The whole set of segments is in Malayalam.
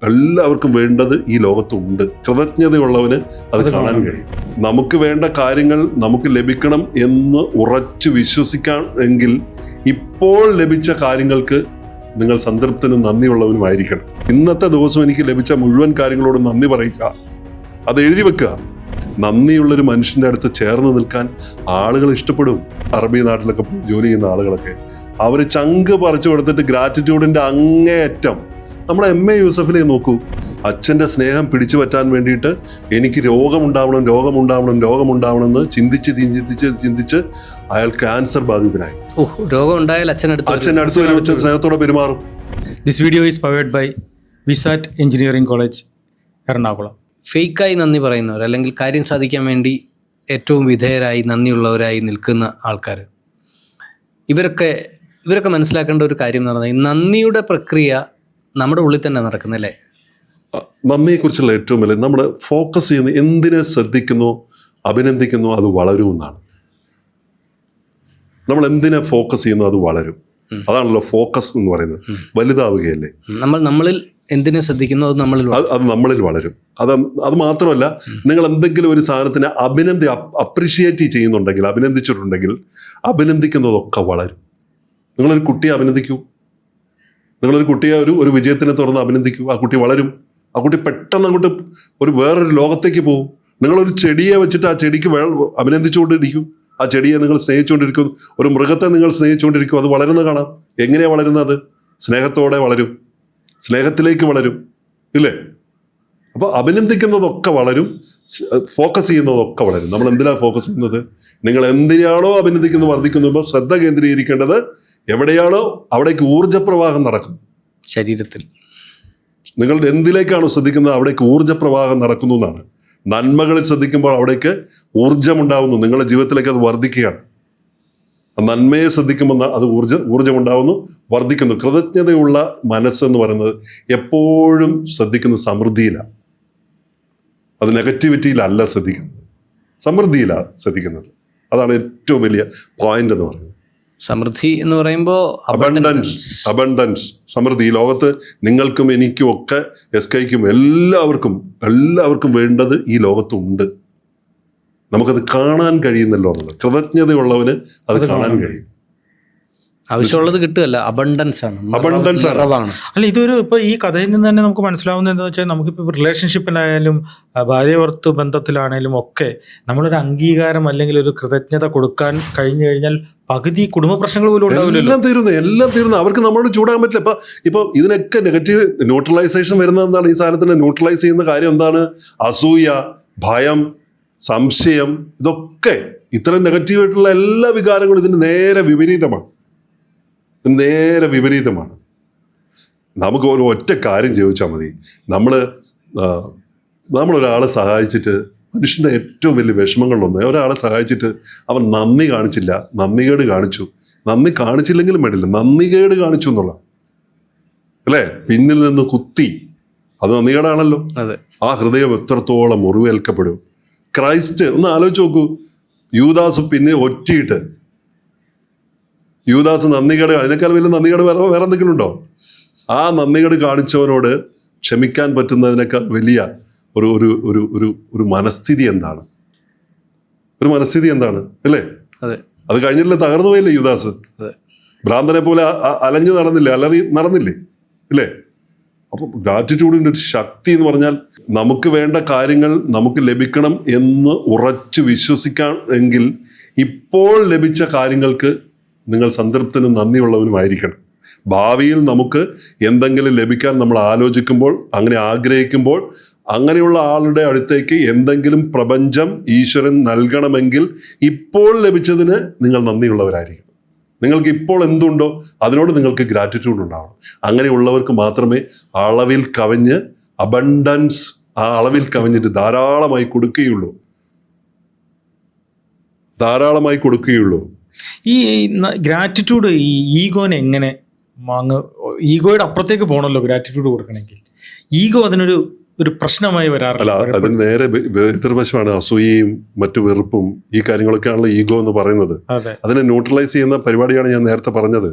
എല്ലാവർക്കും വേണ്ടത് ഈ ലോകത്തുണ്ട്. കൃതജ്ഞതയുള്ളവന് അത് കാണാൻ കഴിയും. നമുക്ക് വേണ്ട കാര്യങ്ങൾ നമുക്ക് ലഭിക്കണം എന്ന് ഉറച്ചു വിശ്വസിക്കാൻ എങ്കിൽ ഇപ്പോൾ ലഭിച്ച കാര്യങ്ങൾക്ക് നിങ്ങൾ സംതൃപ്തനും നന്ദിയുള്ളവനുമായിരിക്കണം. ഇന്നത്തെ ദിവസം എനിക്ക് ലഭിച്ച മുഴുവൻ കാര്യങ്ങളോടും നന്ദി പറയുക, അത് എഴുതി വെക്കുക. നന്ദിയുള്ളൊരു മനുഷ്യൻ്റെ അടുത്ത് ചേർന്ന് നിൽക്കാൻ ആളുകൾ ഇഷ്ടപ്പെടും. അറബി നാട്ടിലൊക്കെ ജോലി ചെയ്യുന്ന ആളുകളൊക്കെ അവർ ചങ്ക് പറിച്ചു കൊടുത്തിട്ട് ഗ്രാറ്റിറ്റ്യൂഡിൻ്റെ അങ്ങേയറ്റം. നമ്മുടെ MA യൂസഫിനെ നോക്കൂ. അച്ഛൻ്റെ സ്നേഹം പിടിച്ചു പറ്റാൻ വേണ്ടിയിട്ട് എനിക്ക് രോഗമുണ്ടാവണം എന്ന് ചിന്തിച്ച് അയാൾ ക്യാൻസർ ബാധിതനായി. രോഗം ഉണ്ടായാൽ അച്ഛൻ്റെ അടുത്ത് വരെ വെച്ച് സ്നേഹത്തോടെ പെരുമാറും. This video is powered by VISAT engineering college, Ernakulam. ഫേക്കായി നന്ദി പറയുന്നവർ, അല്ലെങ്കിൽ കാര്യം സാധിക്കാൻ വേണ്ടി ഏറ്റവും വിധേയരായി നന്ദിയുള്ളവരായി നിൽക്കുന്ന ആൾക്കാർ, ഇവരൊക്കെ മനസ്സിലാക്കേണ്ട ഒരു കാര്യം എന്ന് പറഞ്ഞാൽ നന്ദിയുടെ പ്രക്രിയ നമ്മുടെ ഉള്ളിൽ തന്നെ നടക്കുന്നല്ലേ. നന്ദിയെക്കുറിച്ചുള്ള ഏറ്റവും വലിയ നമ്മൾ ഫോക്കസ് ചെയ്യുന്ന എന്തിനെ ശ്രദ്ധിക്കുന്നു, അഭിനന്ദിക്കുന്നു, അത് വളരുമെന്നാണ്. നമ്മൾ എന്തിനെ ഫോക്കസ് ചെയ്യുന്നു അത് വളരും. അതാണല്ലോ ഫോക്കസ് എന്ന് പറയുന്നത്. വലുതാവുകയല്ലേ. നമ്മളിൽ എന്തിനെ ശ്രദ്ധിക്കുന്നു അത് നമ്മളിൽ വളരും. അത് മാത്രമല്ല, നിങ്ങൾ എന്തെങ്കിലും ഒരു സാധനത്തിനെ അപ്രിഷിയേറ്റ് ചെയ്യുന്നുണ്ടെങ്കിൽ, അഭിനന്ദിച്ചിട്ടുണ്ടെങ്കിൽ അഭിനന്ദിക്കുന്നതൊക്കെ വളരും. നിങ്ങളൊരു കുട്ടിയെ അഭിനന്ദിക്കൂ. നിങ്ങളൊരു കുട്ടിയെ ഒരു വിജയത്തിനെ തുറന്ന് അഭിനന്ദിക്കൂ. ആ കുട്ടി വളരും. ആ കുട്ടി പെട്ടെന്ന് അങ്ങോട്ട് വേറൊരു ലോകത്തേക്ക് പോകും. നിങ്ങളൊരു ചെടിയെ വെച്ചിട്ട് ആ ചെടിക്ക് അഭിനന്ദിച്ചുകൊണ്ടിരിക്കും. ആ ചെടിയെ നിങ്ങൾ സ്നേഹിച്ചുകൊണ്ടിരിക്കും. ഒരു മൃഗത്തെ നിങ്ങൾ സ്നേഹിച്ചുകൊണ്ടിരിക്കും. അത് വളരുന്ന കാണാം. എങ്ങനെയാണ് വളരുന്നത്? സ്നേഹത്തോടെ വളരും, സ്നേഹത്തിലേക്ക് വളരും, ഇല്ലേ? അപ്പോൾ അഭിനന്ദിക്കുന്നതൊക്കെ വളരും, ഫോക്കസ് ചെയ്യുന്നതൊക്കെ വളരും. നമ്മൾ എന്തിനാണ് ഫോക്കസ് ചെയ്യുന്നത്? നിങ്ങൾ എന്തിനാണോ അഭിനന്ദിക്കുന്നത് വർദ്ധിക്കുമ്പോൾ ശ്രദ്ധ കേന്ദ്രീകരിക്കേണ്ടത് എവിടെയാണോ അവിടേക്ക് ഊർജ്ജപ്രവാഹം നടക്കും. ശരീരത്തിൽ നിങ്ങൾ എന്തിലേക്കാണോ ശ്രദ്ധിക്കുന്നത് അവിടേക്ക് ഊർജ്ജപ്രവാഹം നടക്കുന്നു എന്നാണ്. നന്മകളിൽ ശ്രദ്ധിക്കുമ്പോൾ അവിടേക്ക് ഊർജ്ജമുണ്ടാവുന്നു. നിങ്ങളുടെ ജീവിതത്തിലേക്ക് അത് വർദ്ധിക്കുകയാണ്. നന്മയെ ശ്രദ്ധിക്കുമ്പോൾ അത് ഊർജ്ജമുണ്ടാവുന്നു, വർദ്ധിക്കുന്നു. കൃതജ്ഞതയുള്ള മനസ്സെന്ന് പറയുന്നത് എപ്പോഴും ശ്രദ്ധിക്കുന്നത് സമൃദ്ധിയിലാണ്. അത് നെഗറ്റിവിറ്റിയിലല്ല ശ്രദ്ധിക്കുന്നത്, സമൃദ്ധിയിലാണ് ശ്രദ്ധിക്കുന്നത്. അതാണ് ഏറ്റവും വലിയ പോയിന്റ് എന്ന് പറയുന്നത്. സമൃദ്ധി എന്ന് പറയുമ്പോൾ അബണ്ടൻസ്, സമൃദ്ധി. ഈ ലോകത്ത് നിങ്ങൾക്കും എനിക്കും ഒക്കെ SKയ്ക്കും എല്ലാവർക്കും വേണ്ടത് ഈ ലോകത്തുണ്ട്. നമുക്കത് കാണാൻ കഴിയുന്നല്ലോ എന്നുള്ളത്. കൃതജ്ഞതയുള്ളവന് അത് കാണാൻ കഴിയും. ആവശ്യമുള്ളത് കിട്ടുകയല്ല, അബണ്ടൻസ് ആണ്. അല്ല, ഇതൊരു ഇപ്പോൾ ഈ കഥയിൽ നിന്ന് തന്നെ നമുക്ക് മനസ്സിലാവുന്നത് എന്താണെന്ന് വെച്ചാൽ, നമുക്കിപ്പോൾ റിലേഷൻഷിപ്പിലായാലും ഭാര്യ-ഭർത്തൃ ബന്ധത്തിലാണേലും ഒക്കെ നമ്മളൊരു അംഗീകാരം അല്ലെങ്കിൽ ഒരു കൃതജ്ഞത കൊടുക്കാൻ കഴിഞ്ഞു കഴിഞ്ഞാൽ പകുതി കുടുംബ പ്രശ്നങ്ങൾ പോലും ഉണ്ടാവില്ലല്ലോ. എല്ലാം തീരുന്നു. അവർക്ക് നമ്മളോട് ചൂടാൻ പറ്റില്ല. ഇപ്പൊ ഇതിനൊക്കെ നെഗറ്റീവ് ന്യൂട്രലൈസേഷൻ വരുന്നത് എന്താണ്? ഈ സാധനത്തിന് ന്യൂട്രലൈസ് ചെയ്യുന്ന കാര്യം എന്താണ്? അസൂയ, ഭയം, സംശയം, ഇതൊക്കെ ഇത്തരം നെഗറ്റീവായിട്ടുള്ള എല്ലാ വികാരങ്ങളും ഇതിന് നേരെ വിപരീതമാണ്. നമുക്ക് ഒരു ഒറ്റ കാര്യം ചോദിച്ചാൽ മതി. നമ്മളൊരാളെ സഹായിച്ചിട്ട്, മനുഷ്യൻ്റെ ഏറ്റവും വലിയ വിഷമങ്ങളിലൊന്ന്, ഒരാളെ സഹായിച്ചിട്ട് അവൻ നന്ദി കാണിച്ചില്ല, നന്ദികേട് കാണിച്ചു. നന്ദി കാണിച്ചില്ലെങ്കിലും വേണ്ടില്ല, നന്ദികേട് കാണിച്ചു എന്നുള്ള, അല്ലേ? പിന്നിൽ നിന്ന് കുത്തി, അത് നന്ദികേടാണല്ലോ. ആ ഹൃദയം എത്രത്തോളം മുറിവേൽക്കപ്പെടും. ക്രൈസ്റ്റ് ഒന്ന് ആലോചിച്ച് നോക്കൂ. യൂദാസ് പിന്നെ ഒറ്റയിട്ട്, യൂദാസ് നന്ദികേട്, അതിനേക്കാൾ വലിയ നന്ദികേട് വേറെ എന്തെങ്കിലും ഉണ്ടോ? ആ നന്ദികേട് കാണിച്ചവനോട് ക്ഷമിക്കാൻ പറ്റുന്നതിനേക്കാൾ വലിയ ഒരു മനസ്ഥിതി എന്താണ്? അല്ലേ? അത് കഴിഞ്ഞില്ല, തകർന്നു പോയില്ലേ യൂദാസ്? ഭ്രാന്തനെ പോലെ അലഞ്ഞു നടന്നില്ലേ? ഇല്ലേ? അപ്പോൾ ഗ്രാറ്റിറ്റ്യൂഡിൻ്റെ ഒരു ശക്തി എന്ന് പറഞ്ഞാൽ, നമുക്ക് വേണ്ട കാര്യങ്ങൾ നമുക്ക് ലഭിക്കണം എന്ന് ഉറച്ചു വിശ്വസിക്കാൻ എങ്കിൽ ഇപ്പോൾ ലഭിച്ച കാര്യങ്ങൾക്ക് നിങ്ങൾ സംതൃപ്തനും നന്ദിയുള്ളവനുമായിരിക്കണം. ഭാവിയിൽ നമുക്ക് എന്തെങ്കിലും ലഭിക്കാൻ നമ്മൾ ആലോചിക്കുമ്പോൾ, അങ്ങനെ ആഗ്രഹിക്കുമ്പോൾ, അങ്ങനെയുള്ള ആളുടെ അടുത്തേക്ക് എന്തെങ്കിലും പ്രപഞ്ചം, ഈശ്വരൻ നൽകണമെങ്കിൽ ഇപ്പോൾ ലഭിച്ചതിന് നിങ്ങൾ നന്ദിയുള്ളവരായിരിക്കണം. നിങ്ങൾക്ക് ഇപ്പോൾ എന്തുണ്ടോ അതിനോട് നിങ്ങൾക്ക് ഗ്രാറ്റിറ്റ്യൂഡ് ഉണ്ടാവണം. അങ്ങനെയുള്ളവർക്ക് മാത്രമേ അളവിൽ കവിഞ്ഞ് അബണ്ടൻസ്, ആ അളവിൽ കവിഞ്ഞിട്ട് ധാരാളമായി കൊടുക്കുകയുള്ളൂ. ഈ ഗ്രാറ്റിറ്റ്യൂഡ് ഈ ഈഗോനെ എങ്ങനെ ഈഗോയുടെ അപ്പുറത്തേക്ക് പോകണമല്ലോ ഗ്രാറ്റിറ്റ്യൂഡ് കൊടുക്കണമെങ്കിൽ. ഈഗോ അതിനൊരു ഒരു പ്രശ്നമായി അല്ല, വരാറില്ല. അതിന് നേരെ എതിർവശമാണ് അസൂയയും മറ്റു വെറുപ്പും. ഈ കാര്യങ്ങളൊക്കെയാണല്ലോ ഈഗോ എന്ന് പറയുന്നത്. അതെ. അതിനെ ന്യൂട്രലൈസ് ചെയ്യുന്ന പരിപാടിയാണ് ഞാൻ നേരത്തെ പറഞ്ഞത്.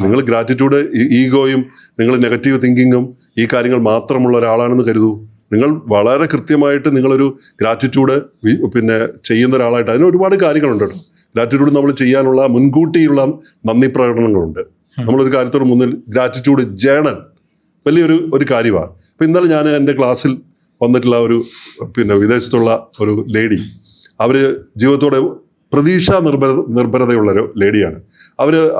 നിങ്ങൾ ഗ്രാറ്റിറ്റ്യൂഡ്, ഈഗോയും നിങ്ങൾ നെഗറ്റീവ് തിങ്കിങ്ങും ഈ കാര്യങ്ങൾ മാത്രമുള്ള ഒരാളാണെന്ന് കരുതൂ. നിങ്ങൾ വളരെ കൃത്യമായിട്ട് നിങ്ങളൊരു ഗ്രാറ്റിറ്റ്യൂഡ് പിന്നെ ചെയ്യുന്ന ഒരാളായിട്ട്, അതിന് ഒരുപാട് കാര്യങ്ങളുണ്ട് കേട്ടോ. ഗ്രാറ്റിറ്റ്യൂഡ് നമ്മൾ ചെയ്യാനുള്ള മുൻകൂട്ടിയുള്ള നന്ദി പ്രകടനങ്ങളുണ്ട്. നമ്മളൊരു കാര്യത്തോട് മുന്നിൽ ഗ്രാറ്റിറ്റ്യൂഡ് ജേണൽ വലിയൊരു കാര്യമാണ്. അപ്പം ഇന്നലെ ഞാൻ എൻ്റെ ക്ലാസ്സിൽ വന്നിട്ടുള്ള പിന്നെ വിദേശത്തുള്ള ഒരു ലേഡി, അവർ ജീവിതത്തോടെ പ്രതീക്ഷാ നിർഭരതയുള്ളൊരു ലേഡിയാണ്.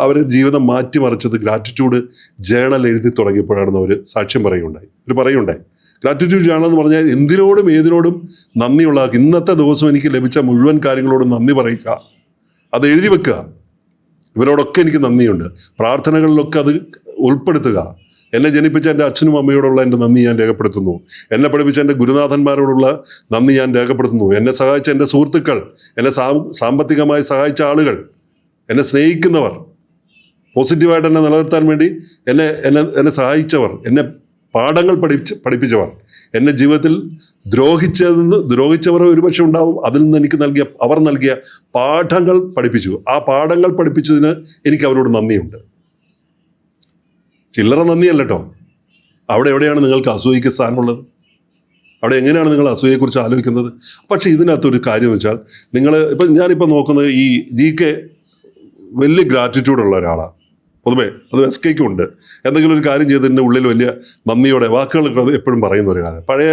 അവർ ജീവിതം മാറ്റിമറിച്ചത് ഗ്രാറ്റിറ്റ്യൂഡ് ജേണൽ എഴുതി തുടങ്ങിയപ്പോഴാണെന്ന് അവർ സാക്ഷ്യം പറയുകയുണ്ടായി. ഗ്രാറ്റിറ്റ്യൂഡ് ജേണൽ എന്ന് പറഞ്ഞാൽ എന്തിനോടും ഏതിനോടും നന്ദിയുള്ള, ഇന്നത്തെ ദിവസം എനിക്ക് ലഭിച്ച മുഴുവൻ കാര്യങ്ങളോടും നന്ദി പറയുക, അത് എഴുതി വെക്കുക. ഇവരോടൊക്കെ എനിക്ക് നന്ദിയുണ്ട്. പ്രാർത്ഥനകളിലൊക്കെ അത് ഉൾപ്പെടുത്തുക. എന്നെ ജനിപ്പിച്ച എൻ്റെ അച്ഛനും അമ്മയോടുള്ള എൻ്റെ നന്ദി ഞാൻ രേഖപ്പെടുത്തുന്നു. എന്നെ പഠിപ്പിച്ച എൻ്റെ ഗുരുനാഥന്മാരോടുള്ള നന്ദി ഞാൻ രേഖപ്പെടുത്തുന്നു. എന്നെ സഹായിച്ച എൻ്റെ സുഹൃത്തുക്കൾ, എന്നെ സാമ്പത്തികമായി സഹായിച്ച ആളുകൾ, എന്നെ സ്നേഹിക്കുന്നവർ, പോസിറ്റീവായിട്ട് എന്നെ നിലനിർത്താൻ വേണ്ടി എന്നെ സഹായിച്ചവർ, എന്നെ പാഠങ്ങൾ പഠിപ്പിച്ചവർ, എന്നെ ജീവിതത്തിൽ ദ്രോഹിച്ചവർ ഒരുപക്ഷെ ഉണ്ടാവും. അതിൽ നിന്ന് അവർ നൽകിയ പാഠങ്ങൾ പഠിപ്പിച്ചു. ആ പാഠങ്ങൾ പഠിപ്പിച്ചതിന് എനിക്ക് അവരോട് നന്ദിയുണ്ട്. ചില്ലറ നന്ദിയല്ല കേട്ടോ. അവിടെ എവിടെയാണ് നിങ്ങൾക്ക് അസൂയയ്ക്ക് സ്ഥാനമുള്ളത്? അവിടെ എങ്ങനെയാണ് നിങ്ങൾ അസൂയയെക്കുറിച്ച് ആലോചിക്കുന്നത്? പക്ഷേ ഇതിനകത്തൊരു കാര്യം എന്ന് വെച്ചാൽ, ഞാനിപ്പോൾ നോക്കുന്നത് ഈ GK വലിയ ഗ്രാറ്റിറ്റ്യൂഡുള്ള ഒരാളാണ് പൊതുവേ. അത് SKയ്ക്കും ഉണ്ട്. എന്തെങ്കിലും ഒരു കാര്യം ചെയ്തതിൻ്റെ ഉള്ളിൽ വലിയ നന്ദിയോടെ വാക്കുകളൊക്കെ അത് എപ്പോഴും പറയുന്ന ഒരു കാര്യം. പഴയ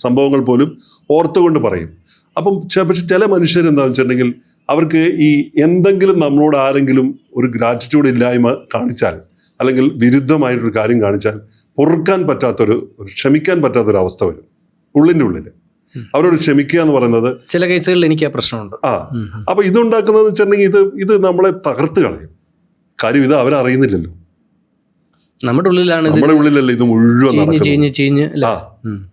സംഭവങ്ങൾ പോലും ഓർത്തുകൊണ്ട് പറയും. അപ്പം പക്ഷെ ചില മനുഷ്യരെന്താണെന്ന് വെച്ചിട്ടുണ്ടെങ്കിൽ, അവർക്ക് ഈ എന്തെങ്കിലും നമ്മളോട് ആരെങ്കിലും ഒരു ഗ്രാറ്റിറ്റ്യൂഡ് ഇല്ലായ്മ കാണിച്ചാൽ, അല്ലെങ്കിൽ വിരുദ്ധമായിട്ടൊരു കാര്യം കാണിച്ചാൽ പൊറുക്കാൻ ക്ഷമിക്കാൻ പറ്റാത്തൊരു അവസ്ഥ വരും ഉള്ളിൻ്റെ ഉള്ളിൽ. അവരോട് ക്ഷമിക്കുക എന്ന് പറയുന്നത് ചില കേസുകളിൽ എനിക്ക് ആ പ്രശ്നമുണ്ട്. അപ്പൊ ഇതുണ്ടാക്കുന്നത് വെച്ചിട്ടുണ്ടെങ്കിൽ ഇത് നമ്മളെ തകർത്ത് കളയും. കാര്യം ഇത് അവരറിയുന്നില്ലല്ലോ. നമ്മുടെ ഉള്ളിലാണ് ഇത് മുഴുവൻ നടക്കുന്നത്.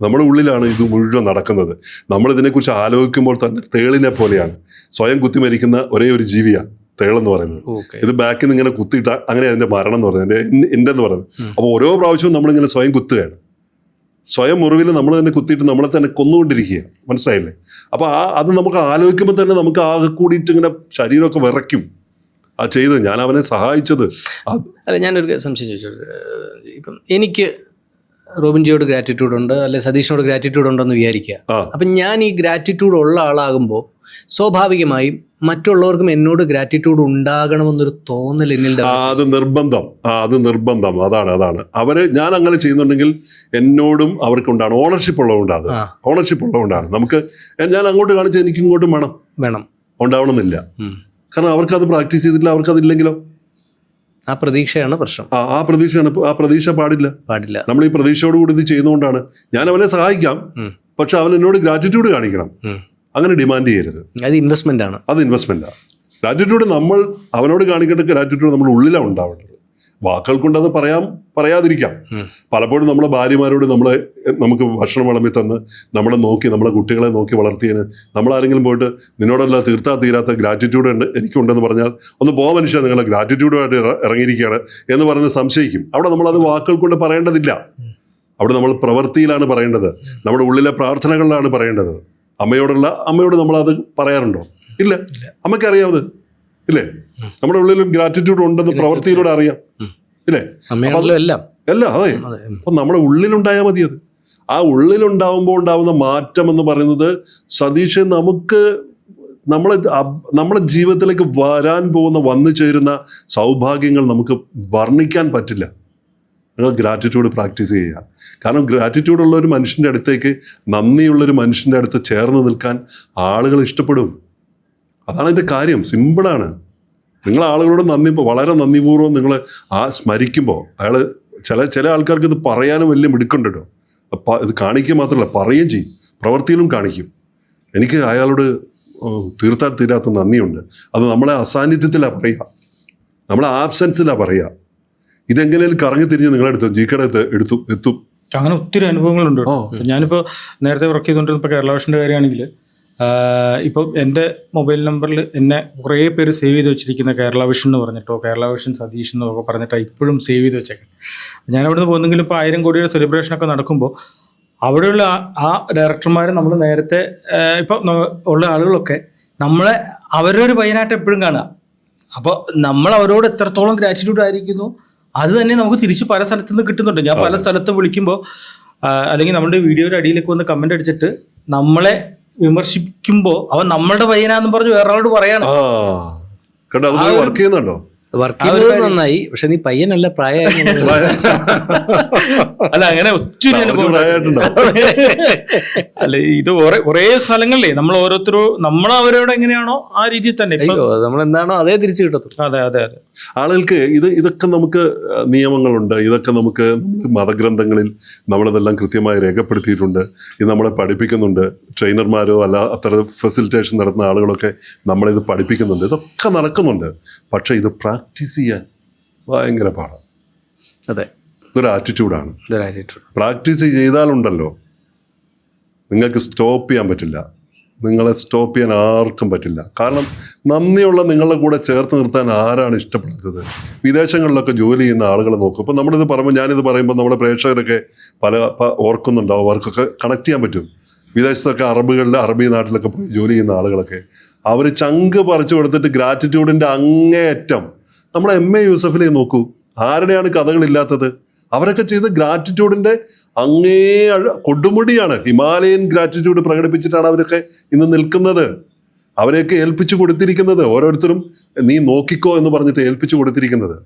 നമ്മുടെ ഉള്ളിലാണ് ഇത് മുഴുവൻ നടക്കുന്നത്. നമ്മൾ ഇതിനെക്കുറിച്ച് ആലോചിക്കുമ്പോൾ തന്നെ തേളിനെ പോലെയാണ്. സ്വയം കുത്തിമരിക്കുന്ന ഒരേ ഒരു ജീവിയാണ് തേളെന്ന് പറയുന്നത്. ഇത് ബാക്കിൽ നിന്ന് ഇങ്ങനെ കുത്തിയിട്ട അങ്ങനെ അതിന്റെ മരണം എന്ന് പറയുന്നത് എൻ്റെ എന്ന് പറയുന്നത്. അപ്പോൾ ഓരോ പ്രാവശ്യവും നമ്മളിങ്ങനെ സ്വയം കുത്തുകയാണ്. സ്വയം മുറിവിൽ നമ്മൾ തന്നെ കുത്തിയിട്ട് നമ്മളെ തന്നെ കൊന്നുകൊണ്ടിരിക്കുക. മനസ്സിലായില്ലേ? അപ്പോൾ അത് നമുക്ക് ആലോചിക്കുമ്പോൾ തന്നെ നമുക്ക് ആകെ കൂടിയിട്ട് ഇങ്ങനെ ശരീരമൊക്കെ വിറയ്ക്കും. ആ ചെയ്തത് ഞാൻ അവനെ സഹായിച്ചത്. അല്ല, ഞാനൊരു സംശയം ചോദിച്ചോട്ടെ. ഇപ്പം എനിക്ക് റോബിൻജിയോട് ഗ്രാറ്റിറ്റ്യൂഡ് ഉണ്ട്, അല്ലെ സതീഷിനോട് ഗ്രാറ്റിറ്റ്യൂഡ് ഉണ്ടെന്ന് വിചാരിക്കുക. അപ്പം ഞാൻ ഈ ഗ്രാറ്റിറ്റ്യൂഡ് ഉള്ള ആളാകുമ്പോൾ സ്വാഭാവികമായും മറ്റുള്ളവർക്കും എന്നോട് ഗ്രാറ്റിറ്റ്യൂഡ് ഉണ്ടാകണമെന്നൊരു തോന്നൽ എന്നിൽ. അത് നിർബന്ധം. അതാണ് ഞാൻ അങ്ങനെ ചെയ്യുന്നുണ്ടെങ്കിൽ എന്നോടും അവർക്കുണ്ടാണ് ഓണർഷിപ്പ് ഉള്ളതുകൊണ്ടാണ്. നമുക്ക് ഞാൻ അങ്ങോട്ട് കാണിച്ചാൽ എനിക്ക് ഇങ്ങോട്ടും വേണം ഉണ്ടാവണമെന്നില്ല. കാരണം അവർക്കത് പ്രാക്ടീസ് ചെയ്തിട്ടില്ല. അവർക്കതില്ലെങ്കിലോ ആ പ്രതീക്ഷയാണ് പ്രശ്നം. ആ പ്രതീക്ഷ പാടില്ല. നമ്മൾ ഈ പ്രതീക്ഷയോടുകൂടി ഇത് ചെയ്യുന്നതുകൊണ്ടാണ്. ഞാൻ അവനെ സഹായിക്കാം, പക്ഷെ അവൻ എന്നോട് ഗ്രാറ്റിറ്റ്യൂഡ് കാണിക്കണം. അങ്ങനെ ഡിമാൻഡ് ചെയ്യരുത്. അത് ഇൻവെസ്റ്റ്മെന്റാണ്. ഗ്രാറ്റിറ്റ്യൂഡ് നമ്മൾ അവനോട് കാണിക്കേണ്ട ഗ്രാറ്റിറ്റ്യൂഡ് നമ്മുടെ ഉള്ളിലാണ് ഉണ്ടാവേണ്ടത്. വാക്കുകൾ കൊണ്ട് അത് പറയാതിരിക്കാം. പലപ്പോഴും നമ്മളെ ഭാര്യമാരോട് നമുക്ക് ഭക്ഷണം വിളമ്പി തന്ന് നമ്മളെ നോക്കി, നമ്മളെ കുട്ടികളെ നോക്കി വളർത്തിയതിന് നമ്മളാരെങ്കിലും പോയിട്ട് നിന്നോടല്ല തീരാത്ത ഗ്രാറ്റിറ്റ്യൂഡ് എനിക്കുണ്ടെന്ന് പറഞ്ഞാൽ, ഒന്ന് പോ മനുഷ്യ, നിങ്ങളെ ഗ്രാറ്റിറ്റ്യൂഡുമായിട്ട് ഇറങ്ങിയിരിക്കുകയാണ് എന്ന് പറഞ്ഞ് സംശയിക്കും. അവിടെ നമ്മളത് വാക്കുകൾ കൊണ്ട് പറയേണ്ടതില്ല. അവിടെ നമ്മൾ പ്രവൃത്തിയിലാണ് പറയേണ്ടത്. നമ്മുടെ ഉള്ളിലെ പ്രാർത്ഥനകളിലാണ് പറയേണ്ടത്. അമ്മയോട് നമ്മളത് പറയാറുണ്ടോ? ഇല്ല. അമ്മയ്ക്കറിയാവത് ഇല്ലേ? നമ്മുടെ ഉള്ളിൽ ഗ്രാറ്റിറ്റ്യൂഡ് ഉണ്ടെന്ന് പ്രവൃത്തിയിലൂടെ അറിയാം ഇല്ലേ? അതെ. അപ്പൊ നമ്മുടെ ഉള്ളിലുണ്ടായാൽ മതി. അത് ആ ഉള്ളിലുണ്ടാവുമ്പോൾ ഉണ്ടാവുന്ന മാറ്റം എന്ന് പറയുന്നത്, സതീഷ്, നമ്മുടെ ജീവിതത്തിലേക്ക് വന്നു ചേരുന്ന സൗഭാഗ്യങ്ങൾ നമുക്ക് വർണ്ണിക്കാൻ പറ്റില്ല. നിങ്ങൾ ഗ്രാറ്റിറ്റ്യൂഡ് പ്രാക്ടീസ് ചെയ്യുക. കാരണം ഗ്രാറ്റിറ്റ്യൂഡ് ഉള്ള ഒരു മനുഷ്യൻ്റെ അടുത്തേക്ക്, നന്ദിയുള്ളൊരു മനുഷ്യൻ്റെ അടുത്ത് ചേർന്ന് നിൽക്കാൻ ആളുകൾ ഇഷ്ടപ്പെടും. അതാണ് അതിൻ്റെ കാര്യം. സിമ്പിളാണ്. നിങ്ങൾ ആളുകളോട് വളരെ നന്ദിപൂർവ്വം നിങ്ങൾ സ്മരിക്കുമ്പോൾ, ചില ആൾക്കാർക്ക് ഇത് പറയാനും വലിയ മിടുക്കുണ്ട് കേട്ടോ. ഇത് കാണിക്കുക മാത്രമല്ല, പറയുകയും ചെയ്യും, പ്രവൃത്തിയിലും കാണിക്കും. എനിക്ക് അയാളോട് തീരാത്ത നന്ദിയുണ്ട്. അത് നമ്മളെ അസാന്നിധ്യത്തിലാണ് പറയുക, നമ്മളെ ആബ്സെൻസിലാണ് പറയുക. ഇതെങ്ങനെയും കറങ്ങി തിരിഞ്ഞ് നിങ്ങളെടുത്ത് ജിക്കയുടെ എത്തും. അങ്ങനെ ഒത്തിരി അനുഭവങ്ങളുണ്ട്. ഞാനിപ്പോൾ നേരത്തെ വർക്ക് ചെയ്തുകൊണ്ടിരുന്നപ്പോൾ കേരള വിഷൻ്റെ കാര്യമാണെങ്കിൽ, ഇപ്പോൾ എൻ്റെ മൊബൈൽ നമ്പറിൽ എന്നെ കുറേ പേര് സേവ് ചെയ്ത് വെച്ചിരിക്കുന്ന കേരള വിഷൻ എന്ന് പറഞ്ഞിട്ടോ, കേരള വിഷൻ സതീഷ് എന്നൊക്കെ പറഞ്ഞിട്ടോ ഇപ്പോഴും സേവ് ചെയ്ത് വെച്ചേക്കാം. ഞാൻ അവിടുന്ന് പോകുന്നെങ്കിലും ഇപ്പോൾ 1000 കോടിയുടെ സെലിബ്രേഷനൊക്കെ നടക്കുമ്പോൾ അവിടെയുള്ള ആ ഡയറക്ടർമാർ നമ്മൾ നേരത്തെ ഇപ്പോൾ ഉള്ള ആളുകളൊക്കെ നമ്മളെ അവരുടെ ഒരു പയ്യനായിട്ട് എപ്പോഴും കാണുക. അപ്പോൾ നമ്മൾ അവരോട് എത്രത്തോളം ഗ്രാറ്റിറ്റ്യൂഡ് ആയിരിക്കുന്നു അത് തന്നെ നമുക്ക് തിരിച്ച് പല സ്ഥലത്തു നിന്ന് കിട്ടുന്നുണ്ട്. ഞാൻ പല സ്ഥലത്തും വിളിക്കുമ്പോൾ അല്ലെങ്കിൽ നമ്മുടെ വീഡിയോയുടെ അടിയിലേക്ക് വന്ന് കമന്റ് അടിച്ചിട്ട് നമ്മളെ വിമർശിക്കുമ്പോൾ അവൻ നമ്മളുടെ പയ്യനാന്ന് പറഞ്ഞ് വേറൊരാളോട് പറയാണ്. വർക്ക് ചെയ്യുന്നുണ്ടോ? വർക്ക് ചെയ്യുന്നത് നന്നായി, പക്ഷെ നീ പയ്യനല്ല, പ്രായമായി. അല്ല അങ്ങനെ ഒത്തിരി അനുഭവം അല്ല. ഇത് കുറേ സ്ഥലങ്ങളിലേ നമ്മൾ ഓരോരുത്തരും നമ്മളവരോട് എങ്ങനെയാണോ ആ രീതിയിൽ തന്നെ നമ്മളെന്താണോ അതേ തിരിച്ചു കിട്ടത്തുള്ളൂ. അതെ അതെ അതെ. ആളുകൾക്ക് ഇതൊക്കെ നമുക്ക് നിയമങ്ങളുണ്ട്, ഇതൊക്കെ നമുക്ക് മതഗ്രന്ഥങ്ങളിൽ നമ്മളിതെല്ലാം കൃത്യമായി രേഖപ്പെടുത്തിയിട്ടുണ്ട്. ഇത് നമ്മളെ പഠിപ്പിക്കുന്നുണ്ട്. ട്രെയിനർമാരോ അല്ല അത്തരം ഫെസിലിറ്റേഷൻ നടത്തുന്ന ആളുകളൊക്കെ നമ്മളിത് പഠിപ്പിക്കുന്നുണ്ട്. ഇതൊക്കെ നടക്കുന്നുണ്ട്. പക്ഷെ ഇത് പ്രാക്ടീസ് ചെയ്യാൻ ഭയങ്കര പാടാണ്. അതെ, ഇതൊരു ആറ്റിറ്റ്യൂഡാണ്. പ്രാക്ടീസ് ചെയ്താലുണ്ടല്ലോ നിങ്ങൾക്ക് സ്റ്റോപ്പ് ചെയ്യാൻ പറ്റില്ല. നിങ്ങളെ സ്റ്റോപ്പ് ചെയ്യാൻ ആർക്കും പറ്റില്ല. കാരണം നന്ദിയുള്ള നിങ്ങളുടെ കൂടെ ചേർത്ത് നിർത്താൻ ആരാണ് ഇഷ്ടപ്പെടുന്നത്? വിദേശങ്ങളിലൊക്കെ ജോലി ചെയ്യുന്ന ആളുകളെ നോക്കും. ഇപ്പം നമ്മളിത് പറയുമ്പോൾ, ഞാനിത് പറയുമ്പോൾ നമ്മുടെ പ്രേക്ഷകരൊക്കെ പല ഓർക്കുന്നുണ്ടാവും, അവർക്കൊക്കെ കണക്ട് ചെയ്യാൻ പറ്റും. വിദേശത്തൊക്കെ അറബി നാട്ടിലൊക്കെ പോയി ജോലി ചെയ്യുന്ന ആളുകളൊക്കെ അവർ ചങ്ക് പറിച്ചു കൊടുത്തിട്ട് ഗ്രാറ്റിറ്റ്യൂഡിൻ്റെ അങ്ങേയറ്റം. നമ്മുടെ എം എ യൂസഫിനെ നോക്കൂ, ആരുടെയാണ് കഥകളില്ലാത്തത്? അവരൊക്കെ ചെയ്ത് ഗ്രാറ്റിറ്റ്യൂഡിൻ്റെ അങ്ങേ കൊടുമുടിയാണ്. ഹിമാലയൻ ഗ്രാറ്റിറ്റ്യൂഡ് പ്രകടിപ്പിച്ചിട്ടാണ് അവരൊക്കെ ഇന്ന് നിൽക്കുന്നത്. അവരെയൊക്കെ ഏൽപ്പിച്ചു കൊടുത്തിരിക്കുന്നത് ഓരോരുത്തരും നീ നോക്കിക്കോ എന്ന് പറഞ്ഞിട്ട് ഏൽപ്പിച്ചു കൊടുത്തിരിക്കുന്നത്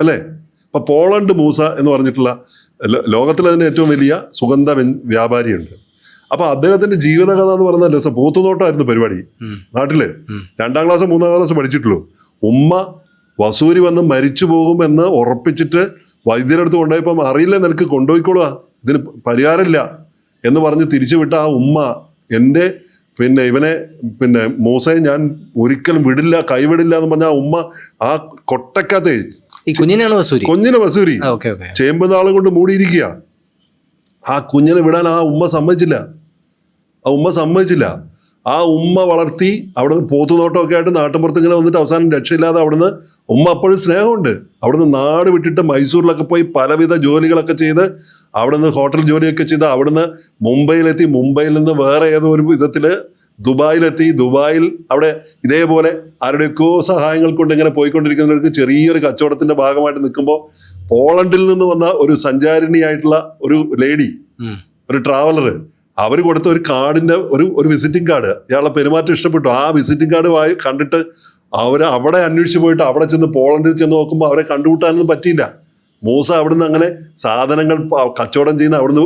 അല്ലേ? ഇപ്പം പോളണ്ട് മൂസ എന്ന് പറഞ്ഞിട്ടുള്ള ലോകത്തിലെ തന്നെ ഏറ്റവും വലിയ സുഗന്ധ വ്യാപാരിയുണ്ട്. അപ്പൊ അദ്ദേഹത്തിന്റെ ജീവിതകഥ എന്ന് പറയുന്ന രസം പൂത്തുനോട്ടമായിരുന്നു പരിപാടി. നാട്ടില് 2ാം ക്ലാസ് 3ാം ക്ലാസ് പഠിച്ചിട്ടുള്ളൂ. ഉമ്മ വസൂരി വന്ന് മരിച്ചു പോകുമെന്ന് ഉറപ്പിച്ചിട്ട് വൈദ്യരെടുത്ത് കൊണ്ടുപോയപ്പം അറിയില്ല, നിനക്ക് കൊണ്ടുപോയിക്കോളുക, ഇതിന് പരിഹാരമില്ല എന്ന് പറഞ്ഞ് തിരിച്ചുവിട്ട ആ ഉമ്മ ഇവനെ മൂസയെ ഞാൻ ഒരിക്കലും വിടില്ല, കൈവിടില്ല എന്ന് പറഞ്ഞ ആ ഉമ്മ ആ കൊട്ടക്കകത്ത് കുഞ്ഞിനെ വസൂരി ചേമ്പ് നാളും കൊണ്ട് മൂടിയിരിക്കുക. ആ കുഞ്ഞിനെ വിടാൻ ആ ഉമ്മ സമ്മതിച്ചില്ല. ആ ഉമ്മ വളർത്തി അവിടുന്ന് പോത്തുനോട്ടമൊക്കെ ആയിട്ട് നാട്ടിൻപുറത്ത് ഇങ്ങനെ വന്നിട്ട് അവസാനം രക്ഷയില്ലാതെ അവിടുന്ന് ഉമ്മ അപ്പോഴും സ്നേഹമുണ്ട്. അവിടുന്ന് നാട് വിട്ടിട്ട് മൈസൂരിലൊക്കെ പോയി പലവിധ ജോലികളൊക്കെ ചെയ്ത് അവിടുന്ന് ഹോട്ടൽ ജോലിയൊക്കെ ചെയ്ത് അവിടുന്ന് മുംബൈയിലെത്തി. മുംബൈയിൽ നിന്ന് വേറെ ഏതോ ഒരു വിധത്തില് ദുബായിലെത്തി. ദുബായിൽ അവിടെ ഇതേപോലെ ആരുടെയൊക്കെയോ സഹായങ്ങൾ കൊണ്ട് ഇങ്ങനെ പോയിക്കൊണ്ടിരിക്കുന്നവർക്ക് ചെറിയൊരു കച്ചവടത്തിന്റെ ഭാഗമായിട്ട് നിൽക്കുമ്പോൾ പോളണ്ടിൽ നിന്ന് വന്ന ഒരു സഞ്ചാരിണിയായിട്ടുള്ള ഒരു ലേഡി, ഒരു ട്രാവലർ, അവർ കൊടുത്ത ഒരു കാർഡിന്റെ ഒരു വിസിറ്റിംഗ് കാർഡ്, ഇയാളുടെ പെരുമാറ്റം ഇഷ്ടപ്പെട്ടു. ആ വിസിറ്റിംഗ് കാർഡ് കണ്ടിട്ട് അവിടെ അന്വേഷിച്ച് പോയിട്ട് അവിടെ ചെന്ന് പോളണ്ടിൽ ചെന്ന് നോക്കുമ്പോൾ അവരെ കണ്ടുമുട്ടാനൊന്നും പറ്റിയില്ല. മൂസ അവിടുന്ന് അങ്ങനെ സാധനങ്ങൾ കച്ചവടം ചെയ്യുന്ന അവിടുന്ന്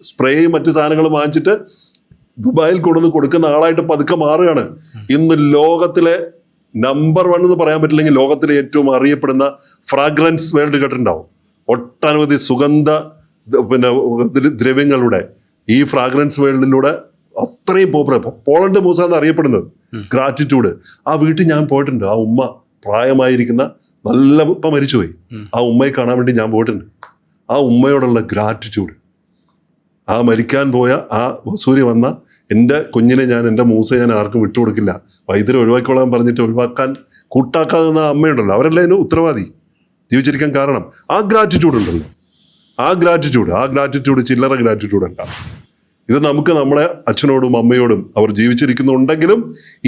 സ്പ്രേയും മറ്റു സാധനങ്ങളും വാങ്ങിച്ചിട്ട് ദുബായിൽ കൊണ്ടുവന്ന് കൊടുക്കുന്ന ആളായിട്ട് പതുക്കെ മാറുകയാണ്. ഇന്ന് ലോകത്തിലെ നമ്പർ 1 എന്ന് പറയാൻ പറ്റില്ലെങ്കിൽ ലോകത്തിലെ ഏറ്റവും അറിയപ്പെടുന്ന ഫ്രാഗ്രൻസ് വേൾഡ് കേട്ടിട്ടുണ്ടാവും. ഒട്ടനവധി സുഗന്ധ ദ്രവ്യങ്ങളുടെ ഈ ഫ്രാഗ്രൻസ് വേൾഡിലൂടെ അത്രയും പോപ്പുലർ പോളണ്ട് മൂസ എന്ന് അറിയപ്പെടുന്നത്. ഗ്രാറ്റിറ്റ്യൂഡ്. ആ വീട്ടിൽ ഞാൻ പോയിട്ടുണ്ട്. ആ ഉമ്മ പ്രായമായിരിക്കുന്ന ഇപ്പം മരിച്ചുപോയി. ആ ഉമ്മയെ കാണാൻ വേണ്ടി ഞാൻ പോയിട്ടുണ്ട്. ആ ഉമ്മയോടുള്ള ഗ്രാറ്റിറ്റ്യൂഡ്, ആ മരിക്കാൻ പോയ ആ വസൂരി വന്ന എൻ്റെ കുഞ്ഞിനെ എൻ്റെ മൂസയെ ഞാൻ ആർക്കും വിട്ടുകൊടുക്കില്ല, വൈദ്യരെ ഒഴിവാക്കിക്കൊള്ളാൻ പറഞ്ഞിട്ട് ഒഴിവാക്കാൻ കൂട്ടാക്കാതെ നിന്ന അമ്മയുണ്ടല്ലോ, അവരല്ലേ അതിന് ഉത്തരവാദി ജീവിച്ചിരിക്കാൻ കാരണം. ആ ഗ്രാറ്റിറ്റ്യൂഡ് ഉണ്ടല്ലോ, ആ ഗ്രാറ്റിറ്റ്യൂഡ് ചില്ലറ ഗ്രാറ്റിറ്റ്യൂഡ് അല്ല. ഇത് നമുക്ക് നമ്മുടെ അച്ഛനോടും അമ്മയോടും അവർ ജീവിച്ചിരിക്കുന്നുണ്ടെങ്കിലും